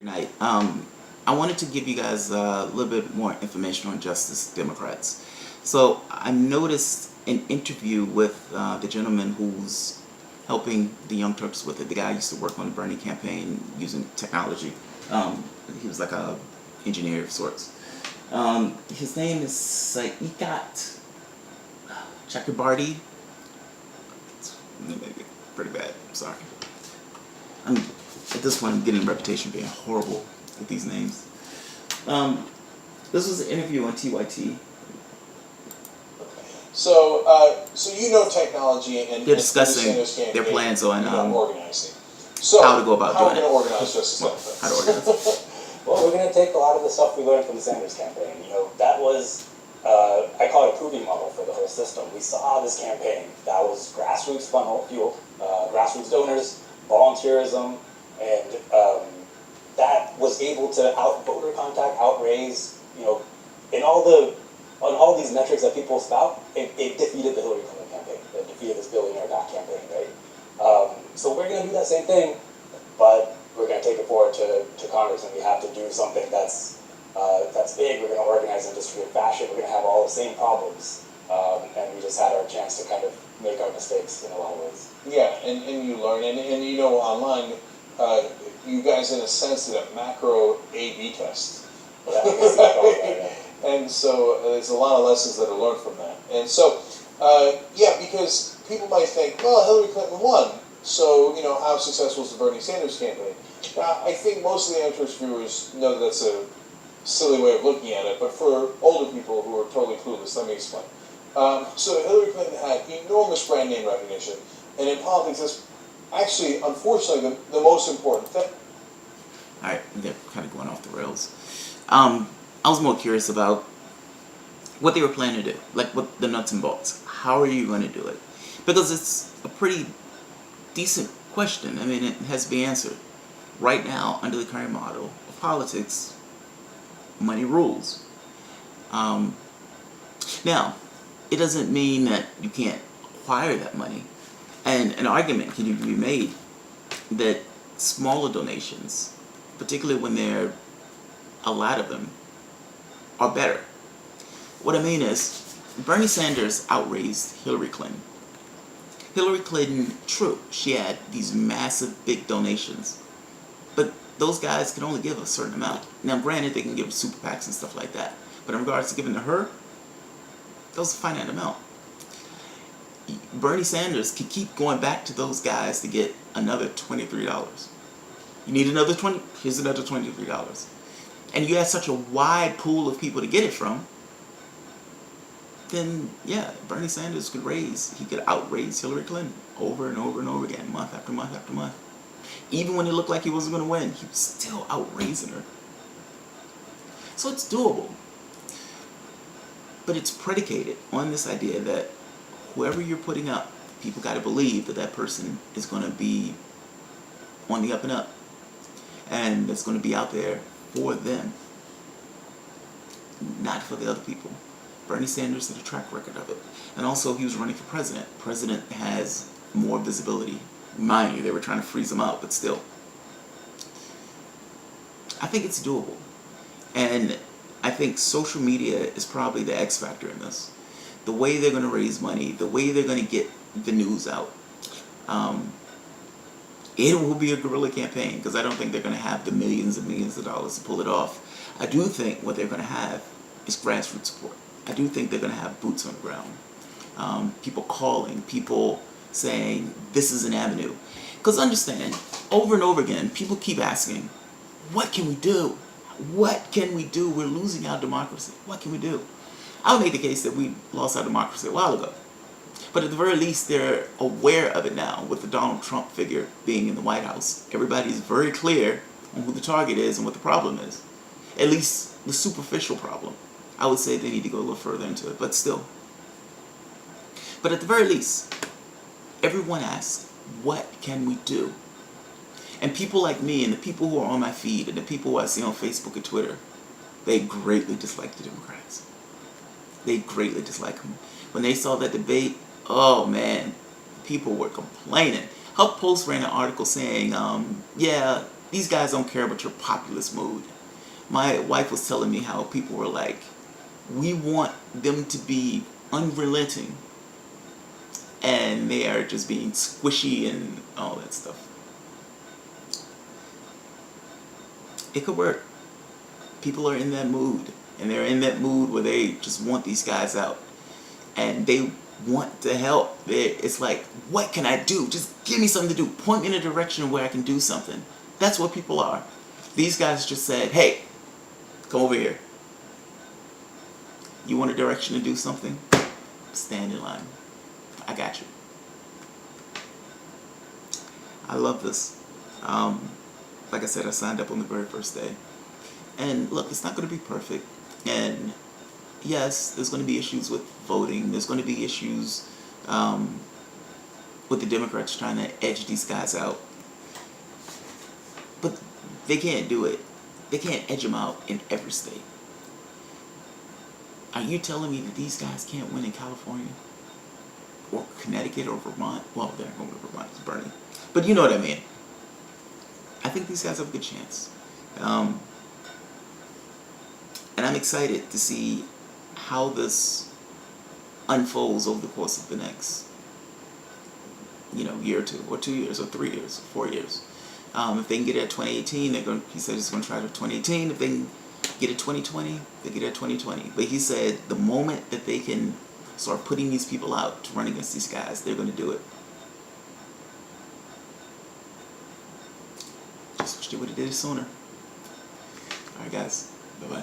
Night. I wanted to give you guys a little bit more information on Justice Democrats. So I noticed an interview with the gentleman who's helping the Young Turks with it. The guy used to work on the Bernie campaign using technology. He was like a engineer of sorts. His name is Saikat Chakrabarti. It's maybe pretty bad. I'm sorry. At this point, I'm getting a reputation for being horrible with these names. This was an interview on TYT. So you know technology and they're discussing their plans on organizing. So how to go about doing it. How are we going to organize Justice Democrats? How to organize it. Well, we're going to take a lot of the stuff we learned from the Sanders campaign. That was, I call it a proving model for the whole system. We saw this campaign that was grassroots fueled, grassroots donors, volunteerism, and that was able to out voter contact, outraise, in all these metrics that people spout, it defeated the Hillary Clinton campaign. It defeated this billionaire-backed campaign, right? So we're going to do that same thing, but we're going to take it forward to Congress, and we have to do something that's big. We're going to organize in distributed fashion. We're going to have all the same problems, and we just had our chance to kind of make our mistakes in a lot of ways. Yeah, and you learn, and online, you guys in a sense did a macro A/B test. Yeah, I guess that's all right, yeah. And so there's a lot of lessons that are learned from that. And so, because people might think, well, Hillary Clinton won, so, how successful is the Bernie Sanders campaign? I think most of the interest viewers know that that's a silly way of looking at it, but for older people who are totally clueless, let me explain. So Hillary Clinton had enormous brand name recognition, and in politics, that's actually, unfortunately, the most important thing. Alright, they're kind of going off the rails. I was more curious about what they were planning to do, like what the nuts and bolts. How are you going to do it? Because it's a pretty decent question. I mean, it has to be answered. Right now, under the current model of politics, money rules. Now, it doesn't mean that you can't acquire that money. And an argument can even be made that smaller donations, particularly when there are a lot of them, are better. What I mean is, Bernie Sanders outraised Hillary Clinton. Hillary Clinton, true, she had these massive big donations, but those guys can only give a certain amount. Now granted, they can give super PACs and stuff like that, but in regards to giving to her, that was a finite amount. Bernie Sanders can keep going back to those guys to get another $23. You need another 20? Here's another $23. And you have such a wide pool of people to get it from, then yeah, Bernie Sanders could outraise Hillary Clinton over and over and over again, month after month after month. Even when it looked like he wasn't going to win, he was still outraising her. So it's doable. But it's predicated on this idea that whoever you're putting up, people got to believe that that person is going to be on the up and up. And that's going to be out there for them, not for the other people. Bernie Sanders had a track record of it. And also, he was running for president. President has more visibility. Mind you, they were trying to freeze him out, but still. I think it's doable. And I think social media is probably the X factor in this. The way they're going to raise money, the way they're going to get the news out. It will be a guerrilla campaign, because I don't think they're going to have the millions and millions of dollars to pull it off. I do think what they're going to have is grassroots support. I do think they're going to have boots on the ground. People calling, people saying, this is an avenue. Because understand, over and over again, people keep asking, what can we do? What can we do? We're losing our democracy. What can we do? I would make the case that we lost our democracy a while ago. But at the very least, they're aware of it now with the Donald Trump figure being in the White House. Everybody's very clear on who the target is and what the problem is. At least the superficial problem. I would say they need to go a little further into it, but still. But at the very least, everyone asks, what can we do? And people like me and the people who are on my feed and the people who I see on Facebook and Twitter, they greatly dislike the Democrats. They greatly dislike them. When they saw that debate, oh man, people were complaining. HuffPost ran an article saying, yeah, these guys don't care about your populist mood. My wife was telling me how people were like, we want them to be unrelenting, and they are just being squishy and all that stuff. It could work. People are in that mood, and they're in that mood where they just want these guys out, and they want to help. It's like, what can I do? Just give me something to do. Point me in a direction where I can do something. That's what people are. These guys just said, hey, come over here. You want a direction to do something? Stand in line. I got you. I love this. Like I said, I signed up on the very first day. And look, it's not going to be perfect. And yes, there's going to be issues with voting. There's going to be issues with the Democrats trying to edge these guys out. But they can't do it. They can't edge them out in every state. Are you telling me that these guys can't win in California? Or Connecticut or Vermont? Well, they're going to Vermont. It's burning. But you know what I mean. I think these guys have a good chance. And I'm excited to see how this unfolds over the course of the next, year or two, or 2 years, or 3 years, or 4 years. If they can get it at 2018, he said he's going to try it at 2018. If they can get it 2020, they get it at 2020. But he said the moment that they can start putting these people out to run against these guys, they're going to do it. Just wish they would have did it sooner. Alright guys, bye-bye.